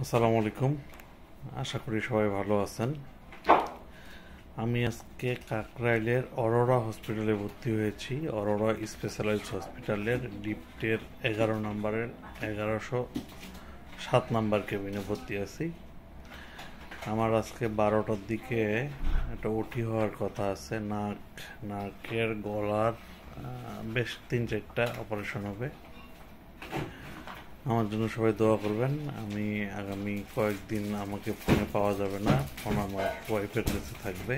আসসালামু আলাইকুম। আশা করি সবাই ভালো আছেন। আমি আজকে কাকরাইলের অরোরা হসপিটালে ভর্তি হয়েছি। অরোরা স্পেশালাইজড হসপিটালের লিফটের 11 নম্বরের 1107 নম্বর কেবিনে ভর্তি আছি। আমার আজকে 12টার দিকে একটা ওটি হওয়ার কথা আছে। নাকের গলার বেশ 3-4টা অপারেশন হবে। আমার জন্য সবাই দোয়া করবেন। আমি আগামী কয়েকদিন আমাকে ফোনে পাওয়া যাবে না, ফোন আমার ওয়াইফের কাছে থাকবে।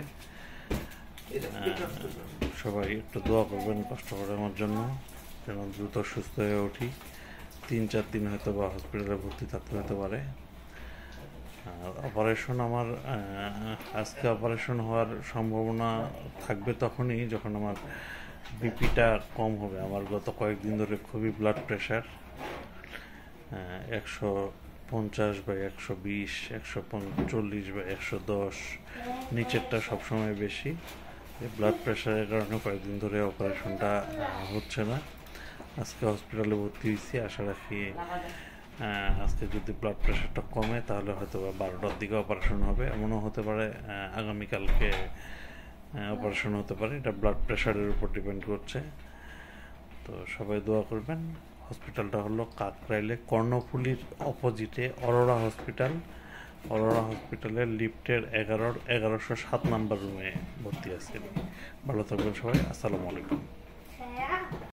সবাই একটু দোয়া করবেন কষ্ট করে আমার জন্য, যেন দ্রুত সুস্থ হয়ে উঠি। 3-4 দিন হয়তো বা হসপিটালে ভর্তি থাকতে হতে পারে। আর অপারেশন আমার আজকে অপারেশন হওয়ার সম্ভাবনা থাকবে তখনই যখন আমার বিপিটা কম হবে। আমার গত কয়েকদিন ধরে খুবই ব্লাড প্রেশার 150/120, 140/110, নিচেরটা সবসময় বেশি। ব্লাড প্রেশারের কারণে কয়েকদিন ধরে অপারেশনটা হচ্ছে না। আজকে হসপিটালে ভর্তি হয়েছি, আশা রাখি আজকে যদি ব্লাড প্রেশারটা কমে তাহলে হয়তো বা 12টার দিকে অপারেশন হবে। এমনও হতে পারে আগামীকালকে অপারেশন হতে পারে। এটা ব্লাড প্রেশারের উপর ডিপেন্ড করছে। তো সবাই দোয়া করবেন। হসপিটালটা হলো কাকরাইলে কর্ণফুলীর অপোজিটে অরোরা হসপিটাল। অরোরা হসপিটালের লিফটের 1107 নম্বর রুমে ভর্তি আছি। ভালো থাকবেন সবাই। আসসালামু আলাইকুম।